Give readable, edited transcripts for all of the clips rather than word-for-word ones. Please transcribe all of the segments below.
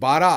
$12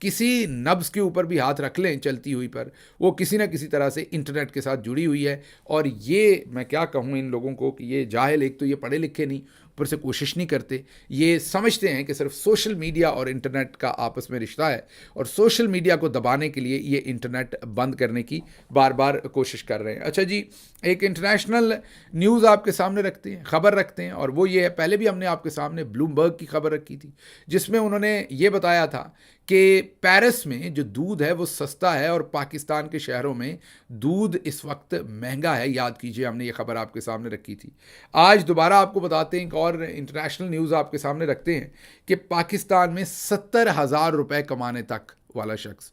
کسی نبض کے اوپر بھی ہاتھ رکھ لیں چلتی ہوئی پر، وہ کسی نہ کسی طرح سے انٹرنیٹ کے ساتھ جڑی ہوئی ہے. اور یہ میں کیا کہوں ان لوگوں کو کہ یہ جاہل، ایک تو یہ پڑھے لکھے نہیں، اوپر سے کوشش نہیں کرتے. یہ سمجھتے ہیں کہ صرف سوشل میڈیا اور انٹرنیٹ کا آپس میں رشتہ ہے، اور سوشل میڈیا کو دبانے کے لیے یہ انٹرنیٹ بند کرنے کی بار بار کوشش کر رہے ہیں. اچھا جی، ایک انٹرنیشنل نیوز آپ کے سامنے رکھتے ہیں، خبر رکھتے ہیں، اور وہ یہ ہے، پہلے بھی ہم نے آپ کے سامنے بلومبرگ کی خبر رکھی تھی جس میں انہوں نے یہ بتایا تھا کہ پیرس میں جو دودھ ہے وہ سستا ہے اور پاکستان کے شہروں میں دودھ اس وقت مہنگا ہے. یاد کیجئے ہم نے یہ خبر آپ کے سامنے رکھی تھی. آج دوبارہ آپ کو بتاتے ہیں ایک اور انٹرنیشنل نیوز آپ کے سامنے رکھتے ہیں کہ پاکستان میں 70,000 روپے کمانے تک والا شخص،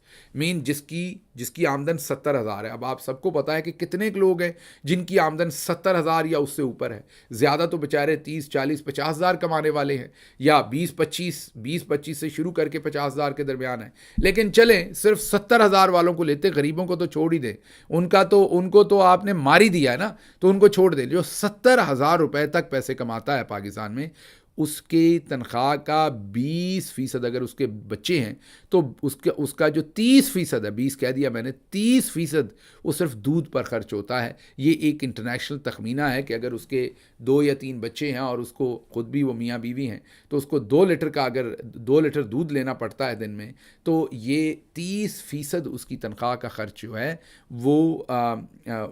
جس کی آمدن 70,000 ہے. اب آپ سب کو پتا ہے کہ کتنے لوگ ہیں جن کی آمدن 70,000 یا اس سے اوپر ہے. زیادہ تو بیچارے 30 40 50,000 کمانے والے ہیں، یا 20 25 سے شروع کر کے 50,000 کے درمیان ہے. لیکن چلیں صرف 70,000 والوں کو لیتے، غریبوں کو تو چھوڑ ہی دیں، ان کو تو آپ نے مار ہی دیا ہے نا، تو ان کو چھوڑ دیں. جو 70,000 روپے تک پیسے کماتا ہے پاکستان میں، اس کی تنخواہ کا 20% اگر اس کے بچے ہیں تو اس کا جو 30% ہے، 20 کہہ دیا میں نے، 30% وہ صرف دودھ پر خرچ ہوتا ہے. یہ ایک انٹرنیشنل تخمینہ ہے کہ اگر اس کے 2 یا 3 بچے ہیں اور اس کو خود بھی وہ میاں بیوی ہیں تو اس کو 2 لیٹر کا اگر 2 لیٹر دودھ لینا پڑتا ہے دن میں، تو یہ 30% اس کی تنخواہ کا خرچ جو ہے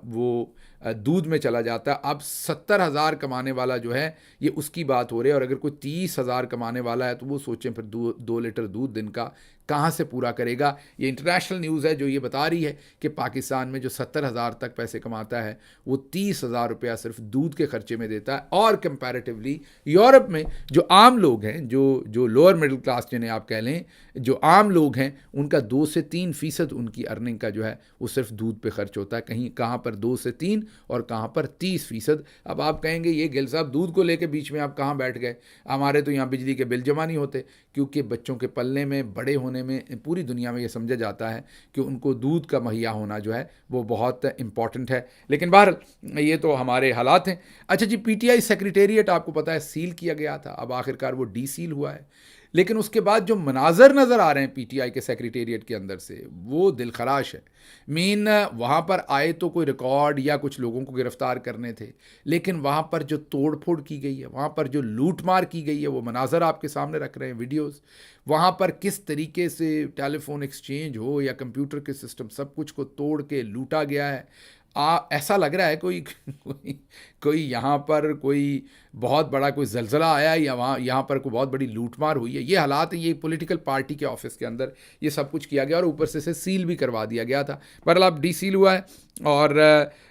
وہ دودھ میں چلا جاتا ہے. اب 70,000 کمانے والا جو ہے یہ اس کی بات ہو رہی ہے، اور اگر کوئی 30,000 کمانے والا ہے تو وہ سوچیں پھر 2 لیٹر دودھ دن کا کہاں سے پورا کرے گا. یہ انٹرنیشنل نیوز ہے جو یہ بتا رہی ہے کہ پاکستان میں جو 70,000 تک پیسے کماتا ہے وہ 30,000 روپیہ صرف دودھ کے خرچے میں دیتا ہے. اور کمپیریٹیولی یورپ میں جو عام لوگ ہیں، جو لوور مڈل کلاس جنہیں آپ کہہ لیں، جو عام لوگ ہیں، ان کا 2 سے 3% ان کی ارننگ کا جو ہے وہ صرف دودھ پہ خرچ ہوتا ہے. کہاں پر 2 سے 3 اور کہاں پر 30%. اب آپ کہیں گے یہ گل صاحب دودھ کو لے کے بیچ میں آپ کہاں بیٹھ گئے؟ ہمارے تو یہاں بجلی کے بل جمع نہیں ہوتے، کیونکہ بچوں کے پلنے میں بڑے ہونے میں پوری دنیا میں یہ سمجھا جاتا ہے کہ ان کو دودھ کا مہیا ہونا جو ہے وہ بہت امپورٹنٹ ہے. لیکن بہرحال یہ تو ہمارے حالات ہیں. اچھا جی، پی ٹی آئی سیکریٹریٹ آپ کو پتہ ہے سیل کیا گیا تھا، اب آخرکار وہ ڈی سیل ہوا ہے. لیکن اس کے بعد جو مناظر نظر آ رہے ہیں پی ٹی آئی کے سیکریٹریٹ کے اندر سے، وہ دل خراش ہے. وہاں پر آئے تو کوئی ریکارڈ یا کچھ لوگوں کو گرفتار کرنے تھے، لیکن وہاں پر جو توڑ پھوڑ کی گئی ہے، وہاں پر جو لوٹ مار کی گئی ہے، وہ مناظر آپ کے سامنے رکھ رہے ہیں، ویڈیوز. وہاں پر کس طریقے سے ٹیلی فون ایکسچینج ہو یا کمپیوٹر کے سسٹم، سب کچھ کو توڑ کے لوٹا گیا ہے. ایسا لگ رہا ہے کوئی یہاں پر کوئی بہت بڑا کوئی زلزلہ آیا یا یہاں پر کوئی بہت بڑی لوٹ مار ہوئی ہے. یہ حالات ہیں. یہ پولیٹیکل پارٹی کے آفس کے اندر یہ سب کچھ کیا گیا اور اوپر سے سیل بھی کروا دیا گیا تھا. بہرحال اب ڈی سیل ہوا ہے اور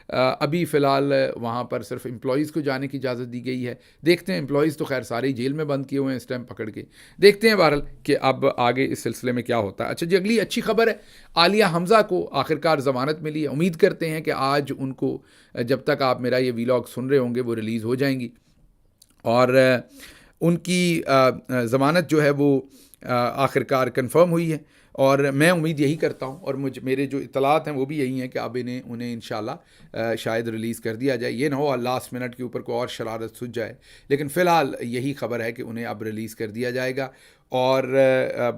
ابھی فی الحال وہاں پر صرف امپلائیز کو جانے کی اجازت دی گئی ہے. دیکھتے ہیں، امپلائیز تو خیر سارے ہی جیل میں بند کیے ہوئے ہیں اس ٹائم پکڑ کے. دیکھتے ہیں بہرحال کہ اب آگے اس سلسلے میں کیا ہوتا ہے. اچھا جی، اگلی اچھی خبر ہے، عالیہ حمزہ کو آخرکار ضمانت ملی ہے. امید کرتے ہیں کہ آج ان کو، جب تک آپ میرا یہ ویلاگ سن رہے ہوں گے، وہ ریلیز ہو جائیں گی، اور ان کی ضمانت جو ہے وہ آخرکار کنفرم ہوئی ہے. اور میں امید یہی کرتا ہوں، اور میرے جو اطلاعات ہیں وہ بھی یہی ہیں کہ اب انہیں انشاءاللہ شاید ریلیز کر دیا جائے. یہ نہ ہو لاسٹ منٹ کے اوپر کوئی اور شرارت سوچ جائے، لیکن فی الحال یہی خبر ہے کہ انہیں اب ریلیز کر دیا جائے گا. اور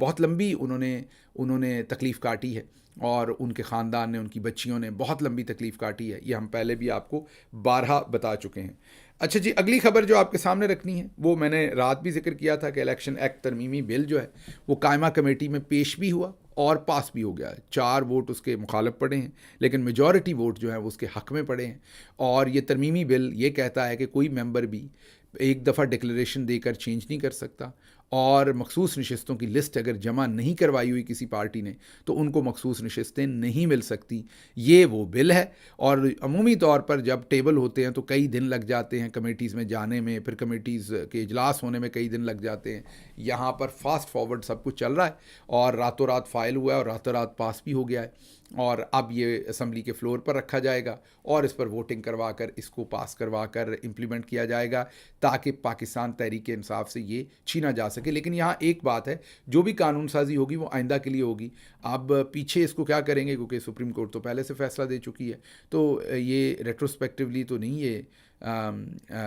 بہت لمبی انہوں نے تکلیف کاٹی ہے، اور ان کے خاندان نے، ان کی بچیوں نے بہت لمبی تکلیف کاٹی ہے. یہ ہم پہلے بھی آپ کو بارہا بتا چکے ہیں. اچھا جی، اگلی خبر جو آپ کے سامنے رکھنی ہے، وہ میں نے رات بھی ذکر کیا تھا کہ الیکشن ایکٹ ترمیمی بل جو ہے وہ قائمہ کمیٹی میں پیش بھی ہوا اور پاس بھی ہو گیا ہے. 4 ووٹ اس کے مخالف پڑے ہیں، لیکن میجورٹی ووٹ جو ہیں وہ اس کے حق میں پڑے ہیں. اور یہ ترمیمی بل یہ کہتا ہے کہ کوئی ممبر بھی ایک دفعہ ڈکلیریشن دے کر چینج نہیں کر سکتا، اور مخصوص نشستوں کی لسٹ اگر جمع نہیں کروائی ہوئی کسی پارٹی نے تو ان کو مخصوص نشستیں نہیں مل سکتی. یہ وہ بل ہے. اور عمومی طور پر جب ٹیبل ہوتے ہیں تو کئی دن لگ جاتے ہیں کمیٹیز میں جانے میں، پھر کمیٹیز کے اجلاس ہونے میں کئی دن لگ جاتے ہیں. یہاں پر فاسٹ فارورڈ سب کچھ چل رہا ہے، اور راتوں رات فائل ہوا ہے اور راتوں رات پاس بھی ہو گیا ہے. اور اب یہ اسمبلی کے فلور پر رکھا جائے گا اور اس پر ووٹنگ کروا کر اس کو پاس کروا کر امپلیمنٹ کیا جائے گا، تاکہ پاکستان تحریک انصاف سے یہ چھینا جا سکے. لیکن یہاں ایک بات ہے، جو بھی قانون سازی ہوگی وہ آئندہ کے لیے ہوگی. اب پیچھے اس کو کیا کریں گے، کیونکہ سپریم کورٹ تو پہلے سے فیصلہ دے چکی ہے، تو یہ ریٹروسپیکٹیولی تو نہیں یہ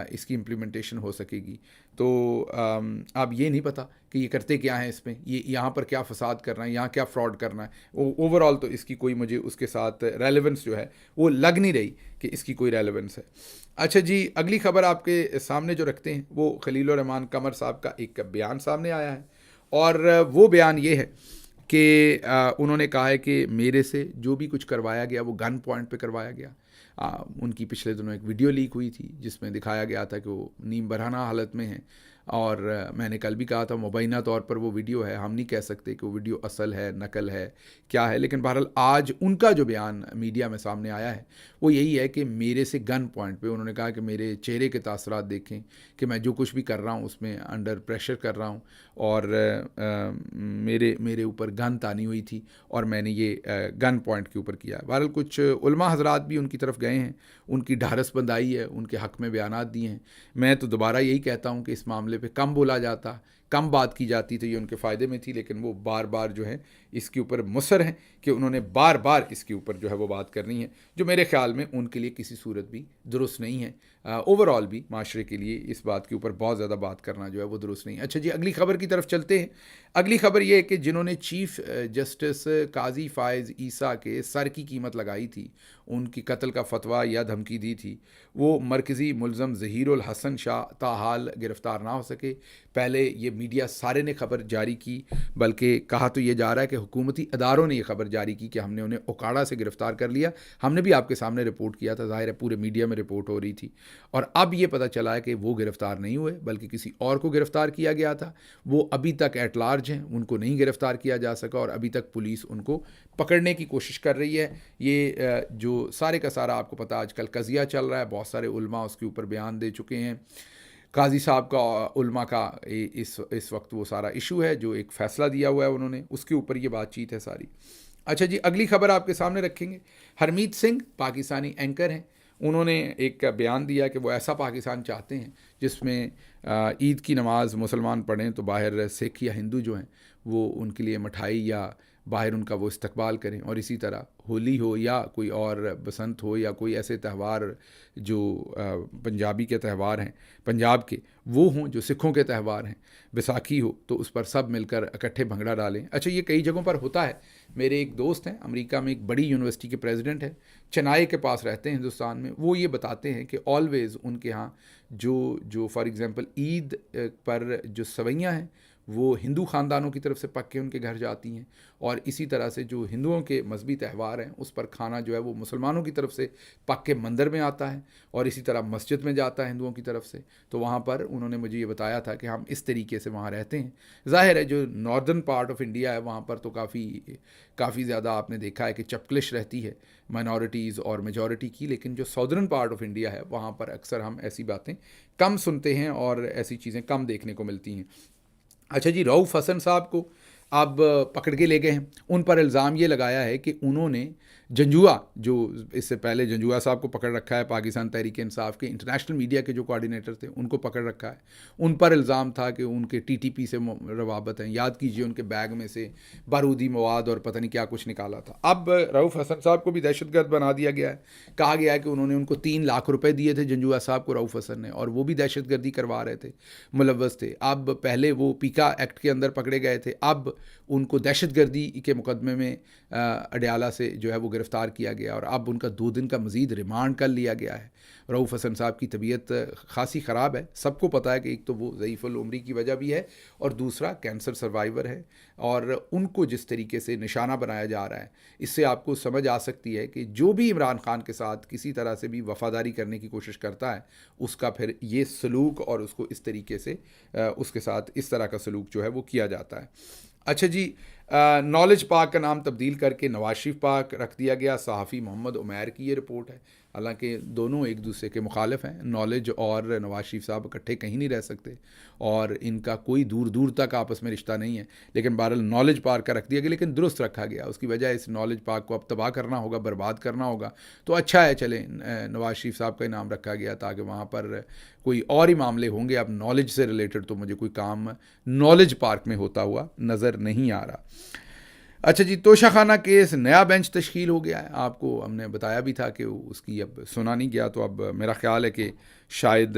اس کی امپلیمنٹیشن ہو سکے گی. تو اب یہ نہیں پتہ کہ یہ کرتے کیا ہیں، اس میں یہ یہاں پر کیا فساد کرنا ہے، یہاں کیا فراڈ کرنا ہے. اوور آل تو اس کی کوئی مجھے اس کے ساتھ ریلیونس جو ہے وہ لگ نہیں رہی کہ اس کی کوئی ریلیونس ہے. اچھا جی، اگلی خبر آپ کے سامنے جو رکھتے ہیں وہ خلیل الرحمان قمر صاحب کا ایک بیان سامنے آیا ہے، اور وہ بیان یہ ہے کہ انہوں نے کہا ہے کہ میرے سے جو بھی کچھ کروایا گیا وہ گن پوائنٹ پہ کروایا گیا. ان کی پچھلے دنوں ایک ویڈیو لیک ہوئی تھی جس میں دکھایا گیا تھا کہ وہ نیم برہنہ حالت میں ہیں، اور میں نے کل بھی کہا تھا مبینہ طور پر وہ ویڈیو ہے، ہم نہیں کہہ سکتے کہ وہ ویڈیو اصل ہے، نقل ہے، کیا ہے. لیکن بہرحال آج ان کا جو بیان میڈیا میں سامنے آیا ہے وہ یہی ہے کہ میرے سے گن پوائنٹ پہ انہوں نے کہا کہ میرے چہرے کے تاثرات دیکھیں کہ میں جو کچھ بھی کر رہا ہوں اس میں انڈر پریشر کر رہا ہوں، اور میرے اوپر گن تانی ہوئی تھی اور میں نے یہ گن پوائنٹ کے اوپر کیا. بہرحال کچھ علماء حضرات بھی ان کی طرف گئے ہیں، ان کی ڈھارس بندائی ہے، ان کے حق میں بیانات دیے ہیں. میں تو دوبارہ یہی کہتا ہوں کہ اس معاملے پہ کم بولا جاتا، کم بات کی جاتی تو یہ ان کے فائدے میں تھی، لیکن وہ بار بار جو ہے اس کے اوپر مصر ہیں کہ انہوں نے بار بار اس کے اوپر جو ہے وہ بات کرنی ہے، جو میرے خیال میں ان کے لیے کسی صورت بھی درست نہیں ہے. اوور آل بھی معاشرے کے لیے اس بات کے اوپر بہت زیادہ بات کرنا جو ہے وہ درست نہیں ہے. اچھا جی، اگلی خبر کی طرف چلتے ہیں. اگلی خبر یہ ہے کہ جنہوں نے چیف جسٹس قاضی فائز عیسیٰ کے سر کی قیمت لگائی تھی، ان کی قتل کا فتویٰ یا دھمکی دی تھی، وہ مرکزی ملزم ظہیر الحسن شاہ تاحال گرفتار نہ ہو سکے. پہلے یہ میڈیا سارے نے خبر جاری کی، بلکہ کہا تو یہ جا رہا ہے کہ حکومتی اداروں نے یہ خبر جاری کی کہ ہم نے انہیں اوکاڑا سے گرفتار کر لیا. ہم نے بھی آپ کے سامنے رپورٹ کیا تھا، ظاہر ہے پورے میڈیا میں رپورٹ ہو رہی تھی، اور اب یہ پتہ چلا ہے کہ وہ گرفتار نہیں ہوئے بلکہ کسی اور کو گرفتار کیا گیا تھا. وہ ابھی تک ایٹ لارج ہیں، ان کو نہیں گرفتار کیا جا سکا، اور ابھی تک پولیس ان کو پکڑنے کی کوشش کر رہی ہے. یہ جو سارے کا سارا آپ کو پتہ آج کل قضیہ چل رہا ہے، بہت سارے علماء اس کے اوپر بیان دے چکے ہیں. قاضی صاحب کا علماء کا اس وقت وہ سارا ایشو ہے جو ایک فیصلہ دیا ہوا ہے انہوں نے، اس کے اوپر یہ بات چیت ہے ساری. اچھا جی، اگلی خبر آپ کے سامنے رکھیں گے. ہرمیت سنگھ پاکستانی اینکر ہیں، انہوں نے ایک بیان دیا کہ وہ ایسا پاکستان چاہتے ہیں جس میں عید کی نماز مسلمان پڑھیں تو باہر سکھ یا ہندو جو ہیں وہ ان کے لیے مٹھائی یا باہر ان کا وہ استقبال کریں، اور اسی طرح ہولی ہو یا کوئی اور بسنت ہو یا کوئی ایسے تہوار جو پنجابی کے تہوار ہیں پنجاب کے وہ ہوں جو سکھوں کے تہوار ہیں، بیساکھی ہو تو اس پر سب مل کر اکٹھے بھنگڑا ڈالیں. اچھا، یہ کئی جگہوں پر ہوتا ہے. میرے ایک دوست ہیں امریکہ میں، ایک بڑی یونیورسٹی کے پریزیڈنٹ ہیں، چنائی کے پاس رہتے ہیں ہندوستان میں. وہ یہ بتاتے ہیں کہ آلویز ان کے ہاں جو فار ایگزامپل عید پر جو سوئیاں ہیں وہ ہندو خاندانوں کی طرف سے پک کے ان کے گھر جاتی ہیں، اور اسی طرح سے جو ہندوؤں کے مذہبی تہوار ہیں اس پر کھانا جو ہے وہ مسلمانوں کی طرف سے پک کے مندر میں آتا ہے، اور اسی طرح مسجد میں جاتا ہے ہندوؤں کی طرف سے. تو وہاں پر انہوں نے مجھے یہ بتایا تھا کہ ہم اس طریقے سے وہاں رہتے ہیں. ظاہر ہے جو ناردرن پارٹ آف انڈیا ہے وہاں پر تو کافی زیادہ آپ نے دیکھا ہے کہ چپکلش رہتی ہے مائنورٹیز اور میجورٹی کی، لیکن جو ساؤدرن پارٹ آف انڈیا ہے وہاں پر اکثر ہم ایسی باتیں کم سنتے ہیں اور ایسی چیزیں کم دیکھنے کو ملتی ہیں. اچھا جی، رؤف حسن صاحب کو اب پکڑ کے لے گئے ہیں. ان پر الزام یہ لگایا ہے کہ انہوں نے جنجوعہ، جو اس سے پہلے جنجوعہ صاحب کو پکڑ رکھا ہے پاکستان تحریک انصاف کے انٹرنیشنل میڈیا کے جو کوارڈینیٹر تھے ان کو پکڑ رکھا ہے. ان پر الزام تھا کہ ان کے ٹی ٹی پی سے روابط ہیں. یاد کیجئے ان کے بیگ میں سے بارودی مواد اور پتہ نہیں کیا کچھ نکالا تھا. اب رؤف حسن صاحب کو بھی دہشت گرد بنا دیا گیا ہے. کہا گیا ہے کہ انہوں نے ان کو 3 لاکھ روپے دیے تھے جنجوعہ صاحب کو، رؤف حسن نے، اور وہ بھی دہشت گردی کروا رہے تھے، ملوث تھے. اب پہلے وہ پیکا ایکٹ کے اندر پکڑے گئے تھے، اب ان کو دہشت گردی کے مقدمے میں اڈیالہ سے جو ہے وہ گرفتار کیا گیا، اور اب ان کا 2 دن کا مزید ریمانڈ کر لیا گیا ہے. رؤف حسن صاحب کی طبیعت خاصی خراب ہے. سب کو پتہ ہے کہ ایک تو وہ ضعیف العمری کی وجہ بھی ہے، اور دوسرا کینسر سروائیور ہے، اور ان کو جس طریقے سے نشانہ بنایا جا رہا ہے اس سے آپ کو سمجھ آ سکتی ہے کہ جو بھی عمران خان کے ساتھ کسی طرح سے بھی وفاداری کرنے کی کوشش کرتا ہے اس کا پھر یہ سلوک اور اس کو اس طریقے سے اس کے ساتھ اس طرح کا سلوک جو ہے وہ کیا جاتا ہے. اچھا جی، نالج پارک کا نام تبدیل کر کے نواز شریف پارک رکھ دیا گیا. صحافی محمد عمیر کی یہ رپورٹ ہے. حالانکہ دونوں ایک دوسرے کے مخالف ہیں، نالج اور نواز شریف صاحب اکٹھے کہیں نہیں رہ سکتے اور ان کا کوئی دور دور تک آپس میں رشتہ نہیں ہے، لیکن بہرحال نالج پارک کا رکھ دیا گیا، لیکن درست رکھا گیا. اس کی وجہ اس نالج پارک کو اب تباہ کرنا ہوگا، برباد کرنا ہوگا. تو اچھا ہے، چلیں نواز شریف صاحب کا نام رکھا گیا تاکہ وہاں پر کوئی اور ہی معاملے ہوں گے. اب نالج سے ریلیٹڈ تو مجھے کوئی کام نالج پارک میں ہوتا ہوا نظر نہیں آ رہا. اچھا جی، توشہ خانہ کیس نیا بینچ تشکیل ہو گیا ہے. آپ کو ہم نے بتایا بھی تھا کہ اس کی اب سنا نہیں گیا، تو اب میرا خیال ہے کہ شاید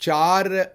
4